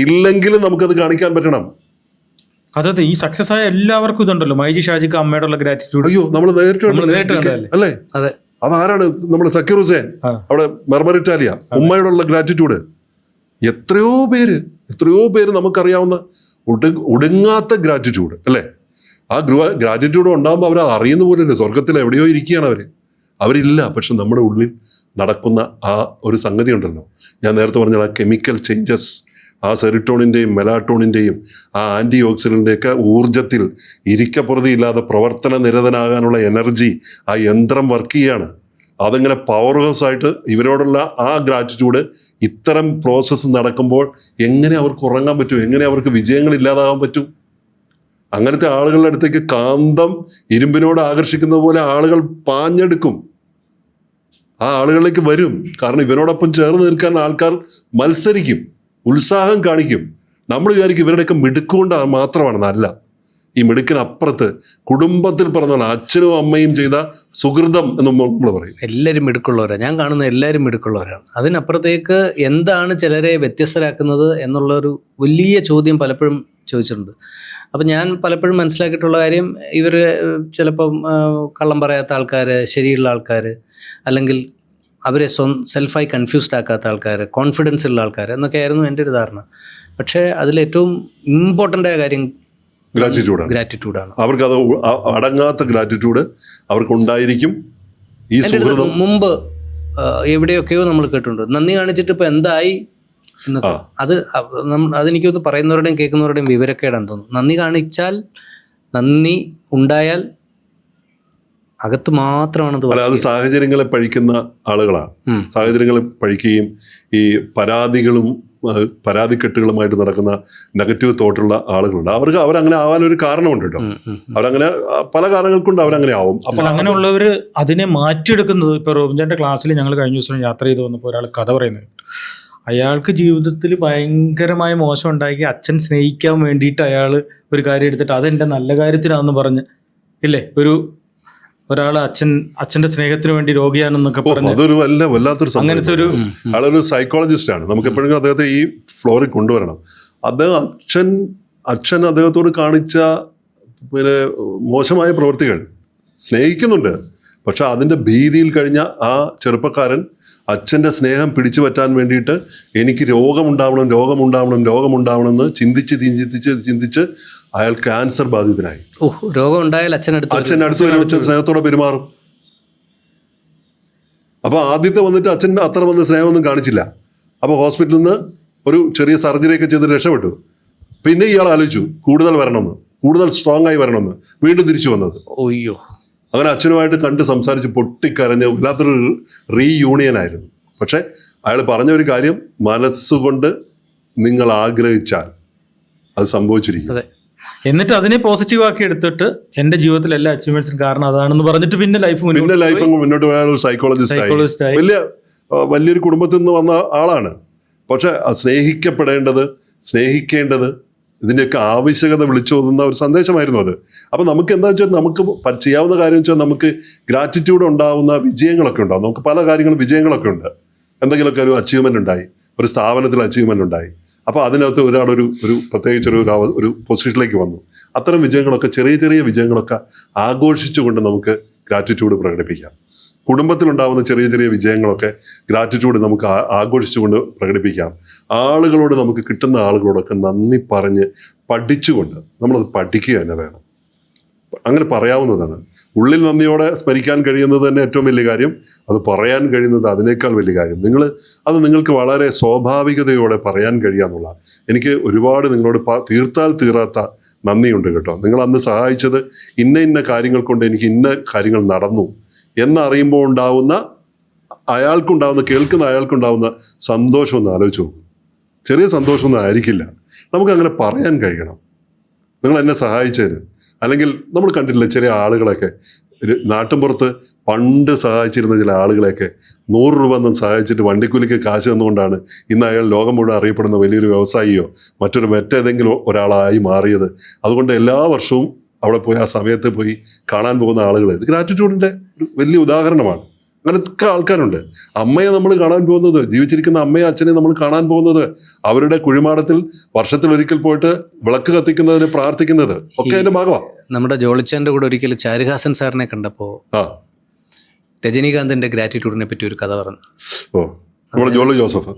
ഇല്ലെങ്കിലും നമുക്കത് കാണിക്കാൻ പറ്റണം. അതെ, ഈ സക്സസ് ആയ എല്ലാവർക്കും ഇതുണ്ടല്ലോ. മൈജി ഷാജിക്ക് അമ്മയോടുള്ള ഗ്രാറ്റിറ്റ്യൂഡ്. അയ്യോ, നമ്മൾ നേരിട്ട് അല്ലേ? അതാരാണ്? നമ്മുടെ സക്കീർ ഹുസൈൻ അവിടെ മെർമർ ഇറ്റാലിയ, ഉമ്മയോടുള്ള ഗ്രാറ്റിറ്റ്യൂഡ്. എത്രയോ പേര് നമുക്കറിയാവുന്ന ഒടുങ്ങാത്ത ഗ്രാറ്റിറ്റ്യൂഡ് അല്ലേ? ആ ഗ്രാറ്റിറ്റ്യൂഡ് ഉണ്ടാകുമ്പോൾ അവർ അറിയുന്ന പോലെയല്ലേ, സ്വർഗത്തിൽ എവിടെയോ ഇരിക്കുകയാണ് അവരില്ല. പക്ഷെ നമ്മുടെ ഉള്ളിൽ നടക്കുന്ന ആ ഒരു സംഗതി ഉണ്ടല്ലോ, ഞാൻ നേരത്തെ പറഞ്ഞ ആ കെമിക്കൽ ചേഞ്ചസ്, ആ സെറിട്ടോണിൻ്റെയും മെലാട്ടോണിൻ്റെയും ആ ആൻറ്റി ഓക്സിഡൻ്റെയൊക്കെ ഊർജത്തിൽ ഇരിക്കപ്പുറതിയില്ലാതെ പ്രവർത്തന നിരതനാകാനുള്ള എനർജി ആ യന്ത്രം വർക്ക് ചെയ്യാണ്. അതിങ്ങനെ പവർ ഹൗസ് ആയിട്ട് ഇവരോടുള്ള ആ ഗ്രാറ്റിറ്റ്യൂഡ് ഇത്തരം പ്രോസസ്സ് നടക്കുമ്പോൾ എങ്ങനെ അവർക്ക് ഉറങ്ങാൻ പറ്റും? എങ്ങനെ അവർക്ക് വിജയങ്ങൾ ഇല്ലാതാകാൻ പറ്റും? അങ്ങനത്തെ ആളുകളുടെ അടുത്തേക്ക് കാന്തം ഇരുമ്പിനോട് ആകർഷിക്കുന്ന പോലെ ആളുകൾ പാഞ്ഞെടുക്കും. ആ ആളുകളിലേക്ക് വരും. കാരണം ഇവനോടൊപ്പം ചേർന്ന് നിൽക്കാൻ ആൾക്കാർ മത്സരിക്കും, ഉത്സാഹം കാണിക്കും. നമ്മൾ വിചാരിക്കും ഇവരുടെയൊക്കെ മിടുക്കുകൊണ്ട് മാത്രമാണ്. അല്ല, ഈ മിടുക്കിനപ്പുറത്ത് കുടുംബത്തിൽ പറഞ്ഞ അച്ഛനും അമ്മയും ചെയ്ത സുഹൃതം എന്ന് നമ്മൾ പറയും. എല്ലാവരും മിടുക്കുള്ളവരാണ്, ഞാൻ കാണുന്ന എല്ലാവരും മിടുക്കുള്ളവരാണ്. അതിനപ്പുറത്തേക്ക് എന്താണ് ചിലരെ വ്യത്യസ്തരാക്കുന്നത് എന്നുള്ളൊരു വലിയ ചോദ്യം പലപ്പോഴും ചോദിച്ചിട്ടുണ്ട്. അപ്പം ഞാൻ പലപ്പോഴും മനസ്സിലാക്കിയിട്ടുള്ള കാര്യം, ഇവർ ചിലപ്പം കള്ളം പറയാത്ത ആൾക്കാർ, ശരിയുള്ള ആൾക്കാർ, അല്ലെങ്കിൽ അവരെ സെൽഫായി കൺഫ്യൂസ്ഡ് ആക്കാത്ത ആൾക്കാർ, കോൺഫിഡൻസ് ഉള്ള ആൾക്കാർ എന്നൊക്കെയായിരുന്നു എൻ്റെ ഒരു ധാരണ. പക്ഷേ അതിലേറ്റവും ഇമ്പോർട്ടൻ്റായ കാര്യം ഗ്രാറ്റിറ്റ്യൂഡാണ്. അവർക്ക് അത് അടങ്ങാത്ത ഗ്രാറ്റിറ്റ്യൂഡ് അവർക്കുണ്ടായിരിക്കും. ഈ സുഹൃതം മുമ്പ് എവിടെയൊക്കെയോ നമ്മൾ കേട്ടിട്ടുണ്ട്, നന്ദി കാണിച്ചിട്ട് ഇപ്പം എന്തായി എന്നൊക്കെ. അതെനിക്കൊന്ന് പറയുന്നവരുടെയും കേൾക്കുന്നവരുടെയും വിവരക്കേടാന്ന് തോന്നുന്നു. നന്ദി കാണിച്ചാൽ, നന്ദി ഉണ്ടായാൽ അകത്ത് മാത്രമാണ് അത് സാഹചര്യങ്ങളെ പഴിക്കുന്ന ആളുകളാണ്. സാഹചര്യങ്ങളെ പഴിക്കുകയും ഈ പരാതിക്കെട്ടുകളുമായിട്ട് നടക്കുന്ന നെഗറ്റീവ് തോട്ടുള്ള ആളുകളുണ്ട്. അവരങ്ങനെ ആവാനൊരു കാരണമുണ്ട് കേട്ടോ. അവരങ്ങനെ പല കാരണങ്ങൾ കൊണ്ട് അവരങ്ങനെ ആവും. അപ്പോൾ അങ്ങനെയുള്ളവർ അതിനെ മാറ്റിയെടുക്കുന്നത്, ഇപ്പോൾ റോബിൻചാന്റെ ക്ലാസ്സിൽ ഞങ്ങൾ കഴിഞ്ഞ ദിവസം യാത്ര ചെയ്ത് വന്നപ്പോൾ ഒരാൾ കഥ പറയുന്നത്, അയാൾക്ക് ജീവിതത്തിൽ ഭയങ്കരമായ മോശം ഉണ്ടാക്കി അച്ഛൻ സ്നേഹിക്കാൻ വേണ്ടിയിട്ട് അയാൾ ഒരു കാര്യം എടുത്തിട്ട് അതെൻ്റെ നല്ല കാര്യത്തിനാണെന്ന് പറഞ്ഞ് ഇല്ലേ, ഒരാൾ അച്ഛൻ്റെ സ്നേഹത്തിന് വേണ്ടി രോഗിയാണെന്നൊക്കെ പറഞ്ഞു. അതൊരു വല്ലാത്തൊരു അങ്ങനത്തെ ആളൊരു സൈക്കോളജിസ്റ്റ് ആണ്. നമുക്ക് എപ്പോഴെങ്കിലും അദ്ദേഹത്തെ ഈ ഫ്ലോറിൽ കൊണ്ടുവരണം. അച്ഛൻ അദ്ദേഹത്തോട് കാണിച്ച മോശമായ പ്രവൃത്തികൾ സ്നേഹിക്കുന്നുണ്ട്. പക്ഷെ അതിൻ്റെ ഭീതിയിൽ കഴിഞ്ഞ ആ ചെറുപ്പക്കാരൻ അച്ഛൻ്റെ സ്നേഹം പിടിച്ചു പറ്റാൻ വേണ്ടിയിട്ട് എനിക്ക് രോഗമുണ്ടാവണം എന്ന് ചിന്തിച്ച് അയാൾ ക്യാൻസർ ബാധിതനായി. രോഗം ഉണ്ടായാൽ അച്ഛൻ അടുത്ത് വരും, സ്നേഹത്തോടെ പെരുമാറും. അപ്പൊ ആദ്യത്തെ വന്നിട്ട് അച്ഛൻ അത്ര വന്ന് സ്നേഹമൊന്നും കാണിച്ചില്ല. അപ്പൊ ഹോസ്പിറ്റലിൽ നിന്ന് ഒരു ചെറിയ സർജറിയൊക്കെ ചെയ്ത് രക്ഷപ്പെട്ടു. പിന്നെ ഇയാൾ ആലോചിച്ചു കൂടുതൽ വരണമെന്ന്, കൂടുതൽ സ്ട്രോങ് ആയി വരണമെന്ന്. വീണ്ടും തിരിച്ചു വന്നത്. ഓയ്യോ. അങ്ങനെ അച്ഛനുമായിട്ട് കണ്ട് സംസാരിച്ച് പൊട്ടിക്കരഞ്ഞ് വല്ലാത്തൊരു റീയൂണിയൻ ആയിരുന്നു. പക്ഷെ അയാൾ പറഞ്ഞ ഒരു കാര്യം, മനസ്സുകൊണ്ട് നിങ്ങൾ ആഗ്രഹിച്ചാൽ അത് സംഭവിച്ചിരിക്കും. എന്നിട്ട് അതിനെ പോസിറ്റീവ് ആക്കി എടുത്തിട്ട് എൻ്റെ ജീവിതത്തിൽ എല്ലാ അച്ചീവ്മെന്റ്സിനും കാരണം അതാണെന്ന് പറഞ്ഞിട്ട് പിന്നെ ലൈഫ് മുന്നോട്ട് പോയാൽ സൈക്കോളജിസ്റ്റ് ആയി. വലിയൊരു കുടുംബത്തിൽ നിന്ന് വന്ന ആളാണ്. പക്ഷെ സ്നേഹിക്കേണ്ടത് ഇതിൻ്റെയൊക്കെ ആവശ്യകത വിളിച്ചോതുന്ന ഒരു സന്ദേശമായിരുന്നു അത്. അപ്പം നമുക്ക് എന്താ വെച്ചാൽ, നമുക്ക് ചെയ്യാവുന്ന കാര്യം വെച്ചാൽ, നമുക്ക് ഗ്രാറ്റിറ്റ്യൂഡ് ഉണ്ടാവുന്ന വിജയങ്ങളൊക്കെ ഉണ്ടാവും. നമുക്ക് പല കാര്യങ്ങളും വിജയങ്ങളൊക്കെ ഉണ്ട്. എന്തെങ്കിലുമൊക്കെ ഒരു അച്ചീവ്മെന്റ് ഉണ്ടായി, ഒരു സ്ഥാപനത്തിൽ അച്ചീവ്മെന്റ് ഉണ്ടായി. അപ്പോൾ അതിനകത്ത് ഒരാളൊരു പ്രത്യേകിച്ച് ഒരു പൊസിഷനിലേക്ക് വന്നു. അത്തരം വിജയങ്ങളൊക്കെ, ചെറിയ വിജയങ്ങളൊക്കെ ആഘോഷിച്ചുകൊണ്ട് നമുക്ക് ഗ്രാറ്റിറ്റ്യൂഡ് പ്രകടിപ്പിക്കാം. കുടുംബത്തിലുണ്ടാവുന്ന ചെറിയ വിജയങ്ങളൊക്കെ ഗ്രാറ്റിറ്റ്യൂഡ് നമുക്ക് ആഘോഷിച്ചുകൊണ്ട് പ്രകടിപ്പിക്കാം. നമുക്ക് കിട്ടുന്ന ആളുകളോടൊക്കെ നന്ദി പറഞ്ഞ് പഠിച്ചുകൊണ്ട് നമ്മളത് പഠിക്കുക തന്നെ വേണം. അങ്ങനെ പറയാവുന്നതാണ്. ഉള്ളിൽ നന്ദിയോടെ സ്മരിക്കാൻ കഴിയുന്നത് തന്നെ ഏറ്റവും വലിയ കാര്യം. അത് പറയാൻ കഴിയുന്നത് അതിനേക്കാൾ വലിയ കാര്യം. നിങ്ങൾക്ക് വളരെ സ്വാഭാവികതയോടെ പറയാൻ കഴിയാന്നുള്ള, എനിക്ക് ഒരുപാട് നിങ്ങളോട് തീർത്താൽ തീരാത്ത നന്ദിയുണ്ട് കേട്ടോ. നിങ്ങൾ അന്ന് സഹായിച്ചത് ഇന്ന കാര്യങ്ങൾ കൊണ്ട് എനിക്ക് ഇന്ന കാര്യങ്ങൾ നടന്നു എന്നറിയുമ്പോൾ കേൾക്കുന്ന അയാൾക്കുണ്ടാവുന്ന സന്തോഷം ഒന്ന് ആലോചിച്ച് നോക്കും. ചെറിയ സന്തോഷമൊന്നും ആയിരിക്കില്ല. നമുക്കങ്ങനെ പറയാൻ കഴിയണം, നിങ്ങൾ എന്നെ സഹായിച്ചതിന്. അല്ലെങ്കിൽ നമ്മൾ കണ്ടിട്ടില്ല ചില ആളുകളൊക്കെ നാട്ടിൻപുറത്ത് പണ്ട് സഹായിച്ചിരുന്ന ചില ആളുകളെയൊക്കെ 100 രൂപ ഒന്നും സഹായിച്ചിട്ട് വണ്ടിക്കൂലിക്ക് കാശ് തന്നുകൊണ്ടാണ് ഇന്ന് അയാൾ ലോകം മുഴുവൻ അറിയപ്പെടുന്ന വലിയൊരു വ്യവസായിയോ മറ്റേതെങ്കിലും ഒരാളായി മാറിയത്. അതുകൊണ്ട് എല്ലാ വർഷവും അവിടെ പോയി ആ സമയത്ത് പോയി കാണാൻ പോകുന്ന ആളുകൾ ഇത് ഗ്രാറ്റിറ്റ്യൂഡിൻ്റെ ഒരു വലിയ ഉദാഹരണമാണ്. അങ്ങനത്തെ ആൾക്കാരുണ്ട്. അമ്മയെ നമ്മൾ കാണാൻ പോകുന്നത്, ജീവിച്ചിരിക്കുന്ന അമ്മയെ അച്ഛനെ നമ്മൾ കാണാൻ പോകുന്നത്, അവരുടെ കുഴിമാടത്തിൽ വർഷത്തിലൊരിക്കൽ പോയിട്ട് വിളക്ക് കത്തിക്കുന്നതിന് പ്രാർത്ഥിക്കുന്നത് ഒക്കെ അതിന്റെ ഭാഗമാണ്. നമ്മുടെ ജോളിച്ചാന്റെ കൂടെ ഒരിക്കൽ ചാരുഹാസൻ സാറിനെ കണ്ടപ്പോൾ രജനീകാന്തിന്റെ ഗ്രാറ്റിറ്റ്യൂഡിനെ പറ്റി ഒരു കഥ പറഞ്ഞു. നമ്മുടെ ജോളി ജോസഫ്.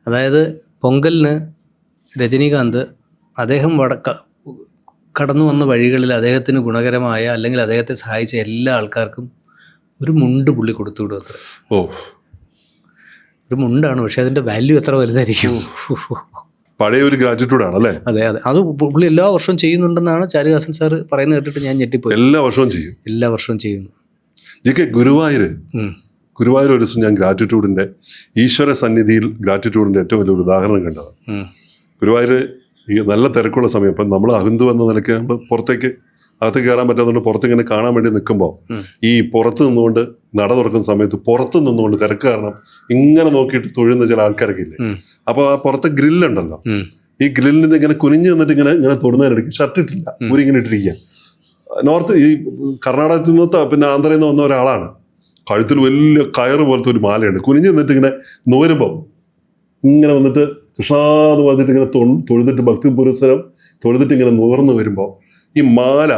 അതായത് പൊങ്കലിന് രജനീകാന്ത് അദ്ദേഹം കടന്നു വന്ന വഴികളിൽ അദ്ദേഹത്തിന് ഗുണകരമായ അല്ലെങ്കിൽ അദ്ദേഹത്തെ സഹായിച്ച എല്ലാ ആൾക്കാർക്കും ഒരു മുണ്ട് പുള്ളി കൊടുത്തു വിടും. അത്ര ഒരു മുണ്ടാണ്, പക്ഷെ അതിന്റെ വാല്യൂ എത്ര വലുതായിരിക്കും. പഴയ ഒരു ഗ്രാറ്റിറ്റ്യൂഡ് ആണ് അല്ലേ? അതെ. അത് പുള്ളി എല്ലാ വർഷവും ചെയ്യുന്നുണ്ടെന്നാണ് ചാരുഹാസൻ സാർ പറയുന്നത് കേട്ടിട്ട് ഞാൻ ഞെട്ടിപ്പോയി. എല്ലാ വർഷവും ചെയ്യുന്നു. ഗുരുവായൂർ ഒരു ദിവസം ഞാൻ ഗ്രാറ്റിറ്റ്യൂഡിന്റെ, ഈശ്വര സന്നിധിയിൽ ഗ്രാറ്റിറ്റ്യൂഡിന്റെ ഏറ്റവും വലിയൊരു ഉദാഹരണം കണ്ടത്. ഗുരുവായൂർ ഈ നല്ല തിരക്കുള്ള സമയം, ഇപ്പം നമ്മൾ അഹിന്ദു എന്ന നിലയ്ക്ക് നമ്മൾ അകത്ത് കയറാൻ പറ്റാത്തതുകൊണ്ട് പുറത്തിങ്ങനെ കാണാൻ വേണ്ടി നിൽക്കുമ്പോൾ ഈ പുറത്ത് നിന്നുകൊണ്ട് നട തുറക്കുന്ന സമയത്ത് പുറത്ത് നിന്നുകൊണ്ട് തിരക്ക് കാരണം ഇങ്ങനെ നോക്കിയിട്ട് തൊഴുന്ന ചില ആൾക്കാരൊക്കെ ഇല്ലേ. അപ്പോൾ ആ പുറത്തെ ഗ്രില്ലുണ്ടല്ലോ, ഈ ഗ്രില്ലിൽ നിന്ന് ഇങ്ങനെ കുനിഞ്ഞ് നിന്നിട്ട് ഇങ്ങനെ തൊടുന്നതിനിടയ്ക്ക് ഷർട്ട് ഇട്ടില്ല, ഊരി ഇങ്ങനെ ഇട്ടിരിക്കുക. നോർത്ത് ഈ കർണാടകത്തിൽ നിന്ന് പിന്നെ ആന്ധ്രയിൽ നിന്ന് വന്ന ഒരാളാണ്. കഴുത്തിൽ വലിയ കയറ് പോലത്തെ ഒരു മാലയുണ്ട്. കുനിഞ്ഞ് നിന്നിട്ട് ഇങ്ങനെ നോരുമ്പം ഇങ്ങനെ വന്നിട്ട് കൃഷ്ണാന്ന് വന്നിട്ട് ഇങ്ങനെ തൊഴുതിട്ട് ഭക്തി പുരസ്സരം തൊഴുതിട്ട് ഇങ്ങനെ നുകർന്നു വരുമ്പോൾ ഈ മാല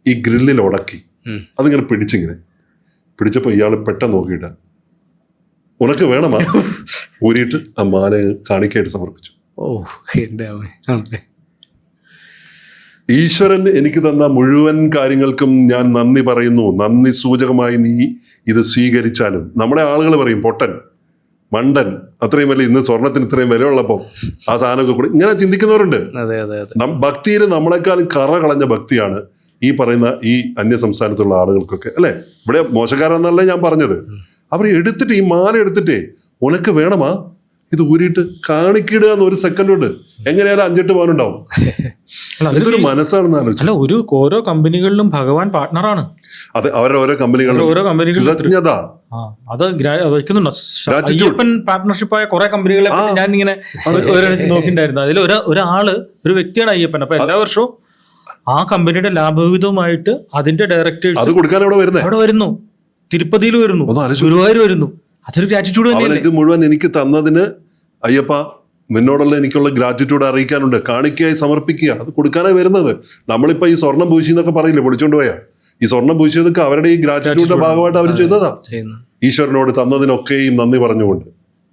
ഈ ഗ്രില്ലിൽ ഉടക്കി അതിങ്ങനെ പിടിച്ചപ്പോൾ ഇയാൾ പെട്ടെന്ന് നോക്കിയിട്ട് ഉനക്ക് വേണമാ ഊരിയിട്ട് ആ മാല കാണിക്കായിട്ട് സമർപ്പിച്ചു. ഈശ്വരൻ എനിക്ക് തന്ന മുഴുവൻ കാര്യങ്ങൾക്കും ഞാൻ നന്ദി പറയുന്നു. നന്ദി സൂചകമായി നീ ഇത് സ്വീകരിച്ചാലും. നമ്മുടെ ആളുകൾ പറയും പൊട്ടൻ, മണ്ടൻ, അത്രയും വലിയ ഇന്ന് സ്വർണത്തിന് ഇത്രയും വില ഉള്ളപ്പോൾ ആ സാധനമൊക്കെ കൂടി ഇങ്ങനെ ചിന്തിക്കുന്നവരുണ്ട്. ഭക്തിയിൽ നമ്മളെക്കാളും കറ കളഞ്ഞ ഭക്തിയാണ് ഈ പറയുന്ന ഈ അന്യ സംസ്ഥാനത്തുള്ള ആളുകൾക്കൊക്കെ, അല്ലെ? ഇവിടെ മോശക്കാരെന്നല്ല ഞാൻ പറഞ്ഞത്. അവർ എടുത്തിട്ട് ഈ മാല എടുത്തിട്ടേ ഉനക്ക് വേണമാ ഇത് ഊരിയിട്ട് കാണിക്കിടുക എന്ന് ഒരു സെക്കൻഡ് കൊണ്ട് എങ്ങനെയാലും 5-8 പവനുണ്ടാവും. അതൊരു മനസ്സാണെന്ന് ആലോചിച്ചു. അല്ല, ഓരോ കമ്പനികളിലും ഭഗവാൻ പാർട്ട്ണറാണ്. അതെ, അവരുടെ ഓരോ കമ്പനികളിലും അത് അയ്യപ്പൻ പാർട്ട്ണർഷിപ്പായ കുറെ കമ്പനികളെ ഞാൻ ഇങ്ങനെ നോക്കിണ്ടായിരുന്നു. അതിൽ ഒരാള് ഒരു വ്യക്തിയാണ് അയ്യപ്പൻ. അപ്പൊ എല്ലാ വർഷവും ആ കമ്പനിയുടെ ലാഭവിഹിതവുമായിട്ട് അതിന്റെ ഡയറക്ടേഴ്സ് അത് കൊടുക്കാൻ അവിടെ വരുന്നു, തിരുപ്പതിയിൽ വരുന്നു, ഗുരുവായൂർ വരുന്നു. അതൊരു ഗ്രാറ്റിറ്റ്യൂഡ് തന്നെയല്ലേ? ഇത് മുഴുവൻ എനിക്ക് തന്നതിന് അയ്യപ്പ നിന്നോടുള്ള എനിക്കുള്ള ഗ്രാറ്റിറ്റ്യൂഡ് അറിയിക്കാനുണ്ട്, കാണിക്കയായി സമർപ്പിക്കുക. അത് കൊടുക്കാനായി വരുന്നത്. നമ്മളിപ്പോ ഈ സ്വർണം പൂശി എന്നൊക്കെ പറയില്ലേ, പൊളിച്ചോണ്ട് പോയാ ഈ സ്വർണം പൂശിയതൊക്കെ അവരുടെ ഈ ഗ്രാറ്റിറ്റ്യൂഡിന്റെ ഭാഗമായിട്ട് അവർ ചെയ്തതാ. ഈശ്വരനോട് തന്നതിനൊക്കെയും നന്ദി പറഞ്ഞുകൊണ്ട്,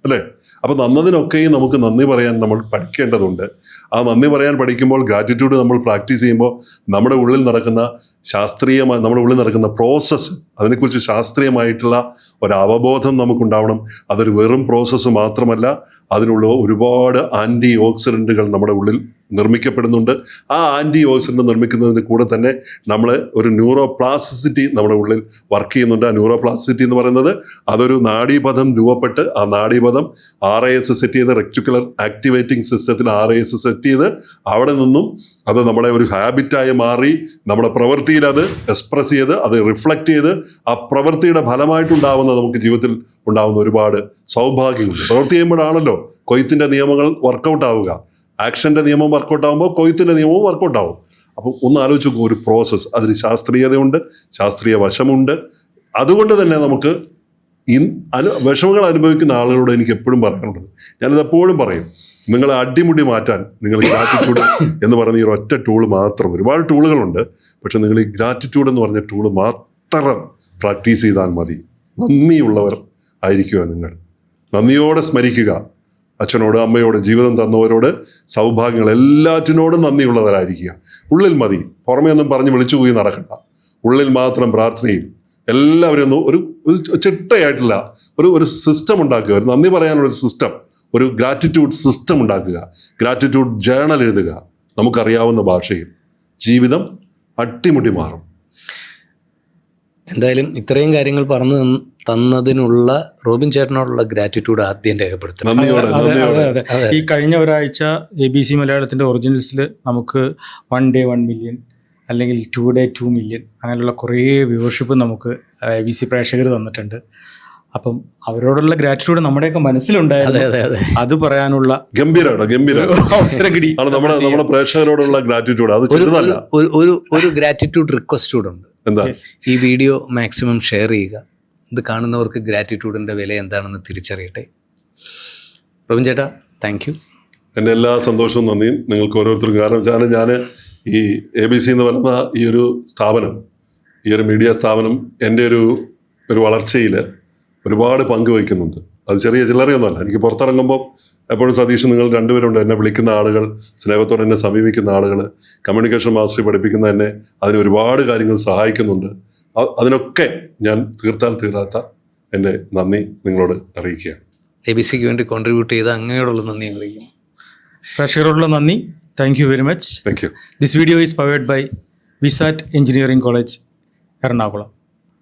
അല്ലെ? അപ്പൊ തന്നതിനൊക്കെയും നമുക്ക് നന്ദി പറയാൻ നമ്മൾ പഠിക്കേണ്ടതുണ്ട്. ആ നന്ദി പറയാൻ പഠിക്കുമ്പോൾ, ഗ്രാറ്റിറ്റ്യൂഡ് നമ്മൾ പ്രാക്ടീസ് ചെയ്യുമ്പോൾ നമ്മുടെ ഉള്ളിൽ നടക്കുന്ന നമ്മുടെ ഉള്ളിൽ നടക്കുന്ന പ്രോസസ്സ്, അതിനെക്കുറിച്ച് ശാസ്ത്രീയമായിട്ടുള്ള ഒരു അവബോധം നമുക്കുണ്ടാവണം. അതൊരു വെറും പ്രോസസ്സ് മാത്രമല്ല, അതിനുള്ള ഒരുപാട് ആൻറ്റി ഓക്സിഡൻറ്റുകൾ നമ്മുടെ ഉള്ളിൽ നിർമ്മിക്കപ്പെടുന്നുണ്ട്. ആ ആൻറ്റി ഓക്സിഡൻറ്റ് നിർമ്മിക്കുന്നതിന് കൂടെ തന്നെ നമ്മൾ ഒരു ന്യൂറോപ്ലാസ്റ്റിസിറ്റി നമ്മുടെ ഉള്ളിൽ വർക്ക് ചെയ്യുന്നുണ്ട്. ആ ന്യൂറോപ്ലാസ്റ്റിസിറ്റി എന്ന് പറയുന്നത് അതൊരു നാഡീപഥം രൂപപ്പെട്ട്, ആ നാഡീപഥം RAS സെറ്റ് ചെയ്ത്, റെക്ടിക്കുലർ ആക്ടിവേറ്റിംഗ് സിസ്റ്റത്തിൽ RAS സെറ്റ് ചെയ്ത്, അവിടെ നിന്നും അത് നമ്മുടെ ഒരു ഹാബിറ്റായി മാറി നമ്മുടെ പ്രവൃത്തിയിൽ അത് എക്സ്പ്രസ് ചെയ്ത്, അത് റിഫ്ലക്റ്റ് ചെയ്ത്, ആ പ്രവൃത്തിയുടെ ഫലമായിട്ടുണ്ടാവുന്ന നമുക്ക് ജീവിതത്തിൽ ഉണ്ടാവുന്ന ഒരുപാട് സൗഭാഗ്യമുണ്ട്. പ്രവൃത്തി ചെയ്യുമ്പോഴാണല്ലോ കൊയ്ത്തിന്റെ നിയമങ്ങൾ വർക്കൗട്ട് ആവുക. ആക്ഷന്റെ നിയമം വർക്കൗട്ട് ആകുമ്പോൾ കൊയ്ത്തിന്റെ നിയമവും വർക്കൗട്ട് ആവും. അപ്പോൾ ഒന്ന് ആലോചിച്ച് നോക്കുക, ഒരു പ്രോസസ്സ്, അതിന് ശാസ്ത്രീയതയുണ്ട്, ശാസ്ത്രീയ വശമുണ്ട്. അതുകൊണ്ട് തന്നെ നമുക്ക് വിഷമങ്ങൾ അനുഭവിക്കുന്ന ആളുകളോട് എനിക്ക് എപ്പോഴും പറയാനുള്ളത്, ഞാനിത് എപ്പോഴും പറയും, നിങ്ങളെ അടിമുടി മാറ്റാൻ നിങ്ങൾ ഗ്രാറ്റിറ്റ്യൂഡ് എന്ന് പറയുന്ന ഈ ഒറ്റ ടൂൾ മാത്രം, ഒരുപാട് ടൂളുകളുണ്ട്, പക്ഷെ നിങ്ങൾ ഈ ഗ്രാറ്റിറ്റ്യൂഡ് എന്ന് പറഞ്ഞ ടൂള് മാത്രം പ്രാക്ടീസ് ചെയ്താൽ മതി. നന്ദിയുള്ളവർ ആയിരിക്കുക നിങ്ങൾ. നന്ദിയോടെ സ്മരിക്കുക അച്ഛനോട്, അമ്മയോട്, ജീവിതം തന്നവരോട്, സൗഭാഗ്യങ്ങൾ എല്ലാറ്റിനോടും നന്ദിയുള്ളവരായിരിക്കുക. ഉള്ളിൽ മതി, പുറമേ ഒന്നും പറഞ്ഞ് വിളിച്ചു പോയി നടക്കണ്ട. ഉള്ളിൽ മാത്രം പ്രാർത്ഥനയിൽ എല്ലാവരും ഒന്ന് ഒരു ചിട്ടയായിട്ടുള്ള ഒരു സിസ്റ്റം ഉണ്ടാക്കുക. ഒരു നന്ദി പറയാനുള്ളൊരു സിസ്റ്റം, ഒരു ഗ്രാറ്റിറ്റ്യൂഡ് സിസ്റ്റം ഉണ്ടാക്കുക. ഗ്രാറ്റിറ്റ്യൂഡ് ജേണൽ എഴുതുക നമുക്കറിയാവുന്ന ഭാഷയിൽ. ജീവിതം അട്ടിമുട്ടി മാറും. എന്തായാലും ഇത്രയും കാര്യങ്ങൾ പറഞ്ഞു തന്നതിനുള്ള റോബിൻ ചേട്ടനോടുള്ള ഗ്രാറ്റിറ്റ്യൂഡ് ആദ്യം രേഖപ്പെടുത്തണം. ഈ കഴിഞ്ഞ ഒരാഴ്ച ABC മലയാളത്തിൻ്റെ ഒറിജിനൽസിൽ നമുക്ക് 1 day 1 million അല്ലെങ്കിൽ 2 day 2 million അങ്ങനെയുള്ള കുറേ വ്യൂവർഷിപ്പ് നമുക്ക് ABC പ്രേക്ഷകർ തന്നിട്ടുണ്ട്. അപ്പം അവരോടുള്ള ഗ്രാറ്റിറ്റ്യൂഡ് നമ്മുടെയൊക്കെ മനസ്സിലുണ്ടായിരുന്നു. അത് പറയാനുള്ള അവസരം കിട്ടി. നമ്മുടെ പ്രേക്ഷകരോടുള്ള ഗ്രാറ്റിറ്റ്യൂഡ് അത് ചെറുതല്ല. ഒരു ഗ്രാറ്റിറ്റ്യൂഡ് റിക്വസ്റ്റ് കൂടെ ഉണ്ട്. എന്താ? ഈ വീഡിയോ മാക്സിമം ഷെയർ ചെയ്യുക. ഇത് കാണുന്നവർക്ക് ഗ്രാറ്റിറ്റ്യൂഡിൻ്റെ വില എന്താണെന്ന് തിരിച്ചറിയട്ടെ. റോബിൻ ചേട്ടാ, താങ്ക് യു. എൻ്റെ എല്ലാ സന്തോഷവും നന്ദിയും നിങ്ങൾക്ക് ഓരോരുത്തർക്കും. കാരണം ഞാൻ ഈ ABC എന്ന് പറയുന്ന ഈ ഒരു സ്ഥാപനം, ഈ ഒരു മീഡിയ സ്ഥാപനം എൻ്റെ ഒരു വളർച്ചയിൽ ഒരുപാട് പങ്ക് വഹിക്കുന്നുണ്ട്. അത് ചെറിയ ചില്ലറയൊന്നുമല്ല. എനിക്ക് പുറത്തിറങ്ങുമ്പോൾ എപ്പോഴും സതീഷ്, നിങ്ങൾ രണ്ടുപേരുണ്ട്, എന്നെ വിളിക്കുന്ന ആളുകൾ, സ്നേഹത്തോടെ എന്നെ സമീപിക്കുന്ന ആളുകൾ, കമ്മ്യൂണിക്കേഷൻ മാസ്റ്ററി പഠിപ്പിക്കുന്ന എന്നെ അതിന് ഒരുപാട് കാര്യങ്ങൾ സഹായിക്കുന്നുണ്ട്. അതിനൊക്കെ ഞാൻ തീരാത്ത എൻ്റെ നന്ദി നിങ്ങളോട് അറിയിക്കുകയാണ്. ABCക്ക് വേണ്ടി കോൺട്രിബ്യൂട്ട് ചെയ്ത അങ്ങയോടുള്ള നന്ദി അറിയിക്കുന്നു. പ്രേക്ഷകരോടുള്ള നന്ദി. Thank you very much. Thank you. This video is powered by VISAT engineering college, Ernakulam.